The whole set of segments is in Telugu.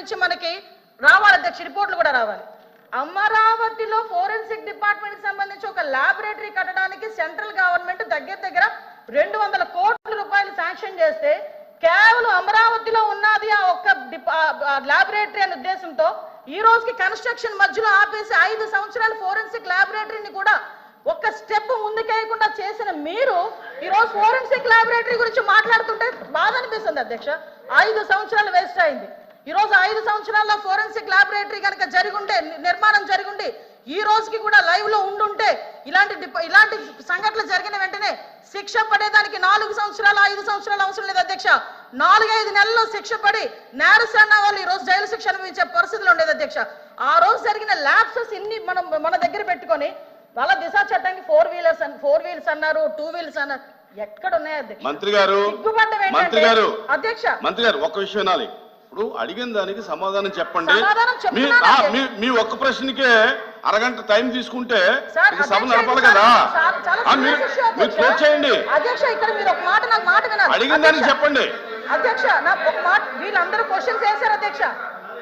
గురించి మనకి రావాలి అధ్యక్ష, రిపోర్ట్లు కూడా రావాలి. అమరావతిలో ఫోరెన్సిక్ డిపార్ట్మెంట్ సంబంధించి ఒక ల్యాబొరేటరీ కట్టడానికి సెంట్రల్ గవర్నమెంట్ దగ్గర 200 కోట్ల రూపాయలు శాంక్షన్ చేస్తే కేవలం అమరావతిలో ఉన్నది ఆ ఒక్క ల్యాబొరేటరీ అనే ఉద్దేశంతో ఈ రోజుకి కన్స్ట్రక్షన్ మధ్యలో ఆపేసి 5 సంవత్సరాల ఫోరెన్సిక్ ల్యాబొరేటరీని కూడా ఒక్క స్టెప్ ముందుకేయకుండా చేసిన మీరు ఈ రోజు ఫోరెన్సిక్ ల్యాబొరేటరీ గురించి మాట్లాడుతుంటే బాధ అనిపిస్తుంది అధ్యక్ష. 5 సంవత్సరాలు వేస్ట్ అయింది. ఈ రోజు 5 సంవత్సరాల్లో ఫోరెన్సిక్ ల్యాబొరేటరీ కనుక జరిగుంటే, నిర్మాణం జరిగుండి ఈ రోజుకి కూడా లైవ్ లో ఉండుంటే ఇలాంటి సంఘటనలు జరిగిన వెంటనే శిక్ష పడేదానికి 4 సంవత్సరాలు 5 సంవత్సరాలు అవసరం లేదు అధ్యక్ష. 4-5 నెలల్లో శిక్ష పడి నేరస్తున్న వాళ్ళు ఈ రోజు జైలు శిక్ష అనుభవించే పరిస్థితులు ఉండేది అధ్యక్ష. ఆ రోజు జరిగిన ల్యాప్సెస్ ఇన్ని మన దగ్గర పెట్టుకొని వాళ్ళ దిశ చట్టానికి 4 వీలర్స్ అన్నారు, 2 వీలర్స్ అన్నారు. ఎక్కడ ఉన్నాయి అధ్యక్ష? మంత్రి గారు అధ్యక్ష ఒక్క విషయం వినాలి. ఇప్పుడు అడిగిన దానికి సమాధానం చెప్పండి. మీ ఒక్క ప్రశ్నకే అరగంట టైం తీసుకుంటే సభ నడపాలి కదా. మీరు క్లోజ్ చేయండి. అధ్యక్ష ఇక్కడ మీరు ఒక మాట నాకు మాట వినాలి. అడిగిన దానికి చెప్పండి అధ్యక్ష. నాకు ఒక మాట, వీళ్ళందరూ క్వశ్చన్స్ వేశారు అధ్యక్ష.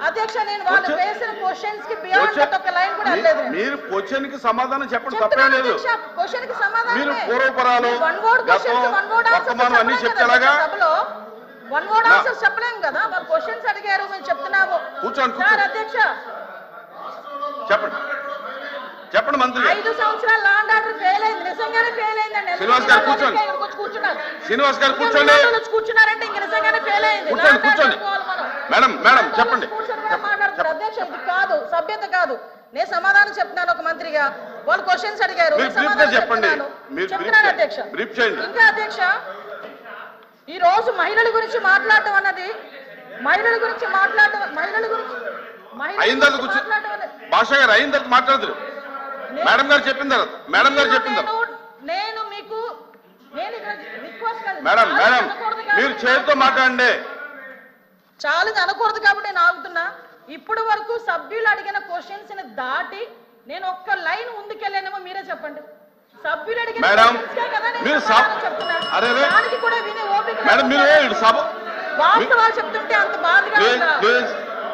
అధ్యక్ష నేను వాళ్ళు వేసిన క్వశ్చన్స్ కి బియాండ్ ఒక లైన్ కూడా లేదు. మీరు క్వశ్చన్ కి సమాధానం చెప్పండి, తప్పే లేదు. క్వశ్చన్ కి సమాధానం మీరు పూర్వపరాలు వర్తమానం అన్ని చెప్తారా? సభలో 1 వర్డ్ ఆన్సర్స్ చెప్పలేం కదా. వాళ్ళు క్వశ్చన్స్ అడిగారు, మేము చెప్తున్నాము. కూర్చోండి సార్ అధ్యక్ష చెప్పండి మంత్రి. 5 సంవత్సరాల లా అండ్ ఆర్డర్ ఫెయిల్ అయింది, నిజంగానే ఫెయిల్ అయిందండి. శ్రీనివాస్ గారు కూర్చోండి. శ్రీనివాస్ గారు కూర్చోండి. కూర్చున్నారంటే ఇంక నిజంగానే ఫెయిల్ అయింది. కూర్చోండి. మేడం చెప్పండి. మాట్లాడుతున్నారు అధ్యక్ష, ఇది కాదు, సభ్యత కాదు. నేను సమాధానం చెప్తున్నాను ఒక మంత్రిగా. వాళ్ళు క్వశ్చన్స్ అడిగారు, చెప్పండి. చెప్తున్నాను అధ్యక్ష. ఇంకా అధ్యక్ష ఈ రోజు మహిళల గురించి మాట్లాడటం అన్నది భాష గారు అయిన తర్వాత మాట్లాడదు. మేడం గారు చెప్పిన తర్వాత నేను మీకు మేడం మీరు చేతితో మాట్లాడండి. చాలా అనకూడదు కాబట్టి నేను ఆగుతున్నా. ఇప్పటి వరకు సభ్యులు అడిగిన క్వశ్చన్స్ ని దాటి నేను ఒక్క లైన్ ముందుకెళ్ళానేమో మీరే చెప్పండి. సభ్యులు అడిగిన వాస్తవాలు చెప్తుంటే అంత బాధగా ఉందా?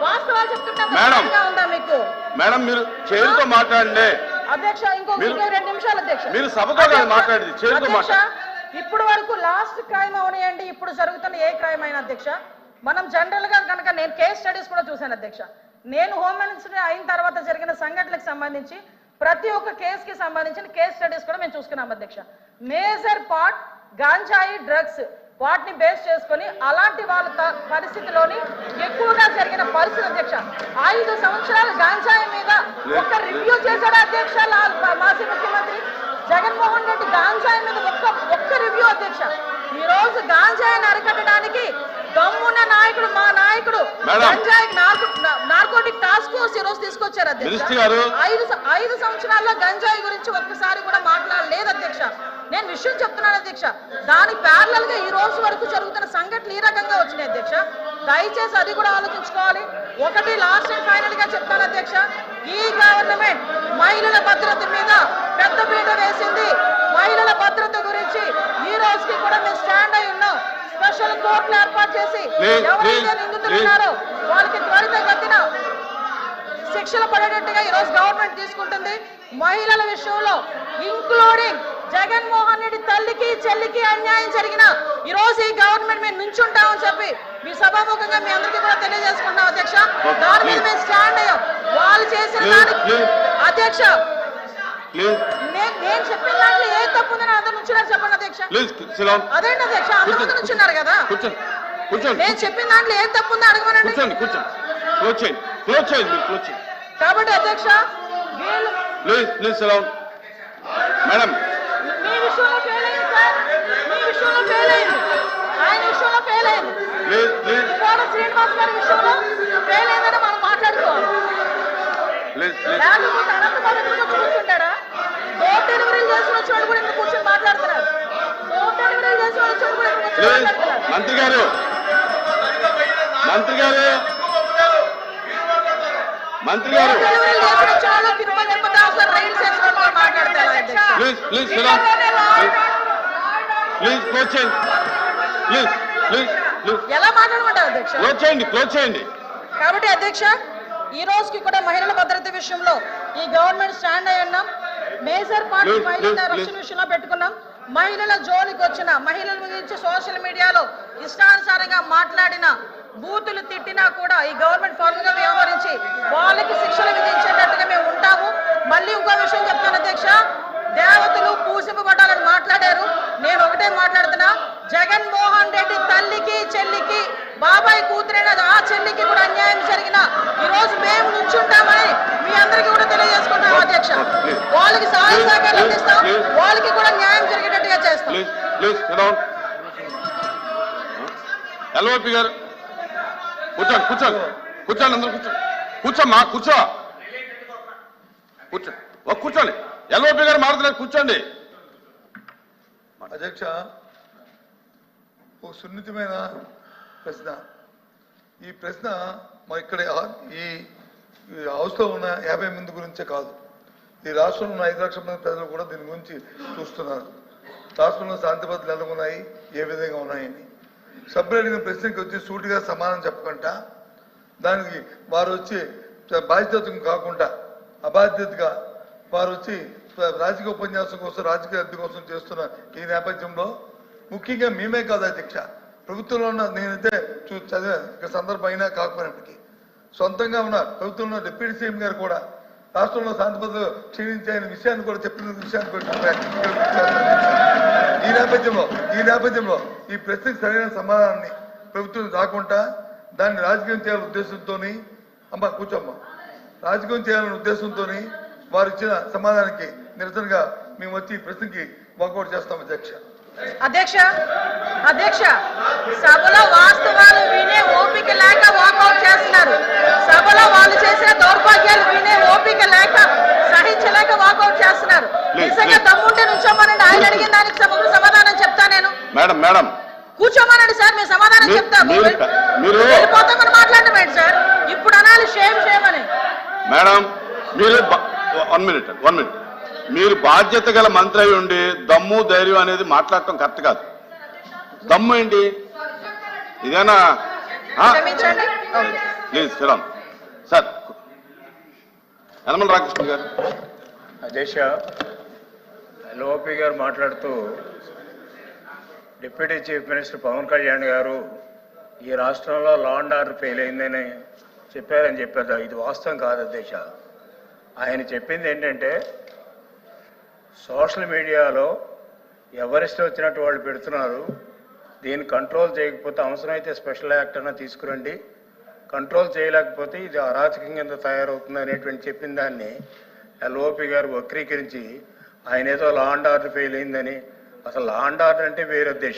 వాస్తవాలు చెప్తుంటే అంత బాధగా ఉందా మీకు? మేడం మీరు చేతితో మాట్లాడండి అధ్యక్ష. ఇంకో 2 నిమిషాలు అధ్యక్ష. మీరు సభతో మాట్లాడండి, చేతితో మాట్లాడండి. ఇప్పటి వరకు లాస్ట్ క్రైమ్ అవనియండి, ఇప్పుడు జరుగుతున్న ఏ క్రైమ్ అయినా అధ్యక్ష, మనం జనరల్ గా కనుక నేను కేస్ స్టడీస్ కూడా చూశాను అధ్యక్ష. నేను హోమ్ మినిస్టర్ అయిన తర్వాత జరిగిన సంఘటనలకు సంబంధించి ప్రతి ఒక్క కేసుకి సంబంధించిన కేస్ స్టడీస్ కూడా మేము చూసుకున్నాం అధ్యక్ష. మేజర్ పార్ట్ గాంజాయి డ్రగ్స్ వాటిని బేస్ చేసుకొని అలాంటి వాళ్ళ పరిస్థితిలోని ఎక్కువగా జరిగిన పరిస్థితి అధ్యక్ష. 5 సంవత్సరాలు గాంజాయి మీద ఒక్క రివ్యూ చేశాడు అధ్యక్ష మాజీ ముఖ్యమంత్రి జగన్మోహన్ రెడ్డి. గాంజాయి మీద ఒక్క రివ్యూ అధ్యక్ష. ఈ రోజు గాంజాయిని అరికట్టడానికి దమ్మున్న నాయకుడు మా నాయకుడు గంజాయి నార్కోటిక్ టాస్క్ ఫోర్స్ ఈ రోజు తీసుకొచ్చారు అధ్యక్ష. 5 సంవత్సరాల్లో గంజాయి గురించి ఒక్కసారి కూడా మాట్లాడలేదు అధ్యక్ష. నేను విషయం చెప్తున్నాను అధ్యక్ష. దాని ప్యారలల్ గా ఈ రోజు వరకు జరుగుతున్న సంఘటనలు ఈ రకంగా వచ్చినాయి అధ్యక్ష. దయచేసి అది కూడా ఆలోచించుకోవాలి. ఒకటి లాస్ట్ అండ్ ఫైనల్ గా చెప్తాను అధ్యక్ష, ఈ గవర్నమెంట్ మహిళల భద్రత మీద పెద్ద పీట వేసింది. మహిళల భద్రత గురించి ఈ రోజుకి కూడా మేము స్టాండ్ అయి ఉన్నాం. స్పెషల్ కోర్టులు ఏర్పాటు చేసి ఎవరైతే నిందితులున్నారో వాళ్ళకి త్వరితగతిన శిక్షలు పడేటట్టుగా ఈ రోజు గవర్నమెంట్ తీసుకుంటుంది. మహిళల విషయంలో ఇంక్లూడింగ్ జగన్మోహన్ రెడ్డి తల్లికి చెల్లికి అన్యాయం జరిగిన ఈ రోజు ఈ గవర్నమెంట్ మేము నుంచుంటామని చెప్పి మీ సభాముఖంగా మీ అందరికీ కూడా తెలియజేసుకుంటాం అధ్యక్ష. దాని మీద మేము స్టాండ్ అయ్యాం. వాళ్ళు చేసిన దానికి అధ్యక్ష నేను చెప్పిన దాంట్లో ఏ తప్పు ఉందని అందరు నుంచున్నారు చెప్పండి అధ్యక్ష. అదేంటి అధ్యక్ష, అందరు ముందు నుంచున్నారు కదా. నేను చెప్పిన దాంట్లో ఏం తప్పు ఉందో అడగమనండి. కాబట్టి అధ్యక్ష మేడం మీ విషయంలో ఫెయిల్ అయింది సార్, మీ విషయంలో ఫెయిల్ అయింది, ఆయన విషయంలో ఫెయిల్ అయింది, శ్రీనివాస్ గారి విషయంలో ఫెయిల్ అయిందని మనం మాట్లాడుకోవాలి. లేకపోతే అనంతబాబు ఎందుకు కూర్చుంటాడా? డోర్ డెలివరీలు చేసిన వచ్చాడు కూడా ఇక్కడ కూర్చొని మాట్లాడుతున్నారు. డోర్ డెలివరీలు చేసిన వచ్చాడు కూడా ఇక్కడ కూర్చొని మాట్లాడుతున్నారు. మంత్రి గారు డెలివరీలు చేసిన వచ్చాడు తిరుపతి తిరుపతి రైలు చేసిన మాట్లాడతారు. ఎలా మాట్లాడమంటారు అధ్యక్ష? క్లోజ్ చేయండి. కాబట్టి అధ్యక్ష, ఈ రోజుకి కూడా మహిళల భద్రత విషయంలో ఈ గవర్నమెంట్ స్టాండ్ అయి ఉన్నాం. మేజర్ పార్ట్ మహిళల రక్షణ విషయంలో పెట్టుకున్నాం. మహిళల జోలికి వచ్చిన మహిళల గురించి సోషల్ మీడియాలో ఇష్టానుసారంగా మాట్లాడిన, బూతులు తిట్టినా కూడా ఈ గవర్నమెంట్ ఫార్మ్గా వ్యవహరించి వాళ్ళకి శిక్షలు విధించేటట్టుగా మేము ఉంటాము. మళ్ళీ ఇంకో విషయం చెప్తాను అధ్యక్ష, దేవతలు పూజింపబడాలని మాట్లాడారు. నేను ఒకటే మాట్లాడుతున్నా, జగన్మోహన్ రెడ్డి తల్లికి చెల్లికి బాబాయ్ కూతురైన ఆ చెల్లికి కూడా అన్యాయం జరిగిన ఈ రోజు మేము నుంచుంటామని మీ అందరికీ కూడా తెలియజేసుకుంటాం అధ్యక్ష. వాళ్ళకి సహాయ సహకారాలు అందిస్తాం, వాళ్ళకి కూడా న్యాయం జరిగేటట్టుగా చేస్తాం. ఎల్ఓపి గారు కూర్చోండి, కూర్చోండి, కూర్చోండి, అందరూ కూర్చోండి, కూర్చోమ్మా, కూర్చో, కూర్చో, కూర్చోండి. ఎల్ఓపి గారు మాట్లాడలేదు, కూర్చోండి. అధ్యక్ష, ఒక సున్నితమైన ప్రశ్న. ఈ ప్రశ్న మా ఇక్కడ ఈ హౌస్లో ఉన్న 50 మంది గురించే కాదు, ఈ రాష్ట్రంలో ఉన్న 5 లక్షల మంది ప్రజలు కూడా దీని గురించి చూస్తున్నారు. రాష్ట్రంలో శాంతి భద్రతలు ఎలా ఉన్నాయి, ఏ విధంగా ఉన్నాయని. సభ్యులు అడిగిన ప్రశ్నకి వచ్చి సూటిగా సమాధానం చెప్పకుండా, దానికి వారు వచ్చి బాధ్యతగా కాకుండా అబాధ్యతగా వారు వచ్చి రాజకీయ ఉపన్యాసం కోసం, రాజకీయ లబ్ధి కోసం చేస్తున్న ఈ నేపథ్యంలో ముఖ్యంగా మేమే కాదు అధ్యక్ష, ప్రభుత్వంలో ఉన్న, నేనైతే చదివా ఇక్కడ సందర్భం అయినా కాకపోయినప్పటికీ, సొంతంగా ఉన్న ప్రభుత్వంలో డిప్యూటీ సీఎం గారు కూడా రాష్ట్రంలో శాంతి భద్రతలు క్షీణించే విషయాన్ని కూడా చెప్పిన విషయాన్ని కూడా ఈ నేపథ్యంలో ఈ ప్రశ్నకు సరైన సమాధానాన్ని ప్రభుత్వం రాకుండా దాన్ని రాజకీయం చేయాలనే ఉద్దేశంతో, అమ్మ కూర్చోమ్మ, రాజకీయం చేయాలనే ఉద్దేశంతో వారు ఇచ్చిన సమాధానానికి నిరసనగా మేము వచ్చి ఈ ప్రశ్నకి వాకౌట్ చేస్తాం అధ్యక్ష. అధ్యక్ష, సభలో వాస్తవాలు వినే ఓపిక లేక వాకౌట్ చేస్తున్నారు. సభలో వాళ్ళు చేసిన దౌర్భాగ్యాలు వినే ఓపిక లేక, సహించలేక వాకౌట్ చేస్తున్నారు. నిజంగా దమ్ముంటే నుంచోమనండి, ఆయన అడిగిన దానికి సమాధానం చెప్తా నేను. మేడం కూర్చోమనండి సార్, మేము సమాధానం చెప్తాము. వెళ్ళిపోతామని మాట్లాడటం ఏంటి సార్? ఇప్పుడు అనాలి షేమ్ అని. మేడం మీరు 1 మినిట్ మీరు బాధ్యత గల మంత్రి అయి ఉండి దమ్ము ధైర్యం అనేది మాట్లాడటం కరెక్ట్ కాదు. దమ్ము ఏంటి ఇదేనా? Please Sriram sir. యనమల రామకృష్ణ గారు. అధ్యక్ష, ఎల్ఓపి గారు మాట్లాడుతూ deputy chief minister Pavan Kalyan garu ఈ రాష్ట్రంలో లా అండ్ ఆర్డర్ ఫెయిల్ అయిందని చెప్పారని చెప్పారు. ఇది వాస్తవం కాదు అధ్యక్ష. ఆయన చెప్పింది ఏంటంటే, సోషల్ మీడియాలో ఎవరిష్టం వచ్చినట్టు వాళ్ళు పెడుతున్నారు, దీన్ని కంట్రోల్ చేయకపోతే అవసరమైతే స్పెషల్ యాక్ట్ అన్నా తీసుకురండి, కంట్రోల్ చేయలేకపోతే ఇది అరాచకం కింద తయారవుతుంది అనేటువంటి చెప్పిన దాన్ని ఎల్ఓపి గారు వక్రీకరించి ఆయన ఏదో లా అండ్ ఆర్డర్ ఫెయిల్ అయిందని, అసలు లా అండ్ ఆర్డర్ అంటే వేరే ఉద్దేశం.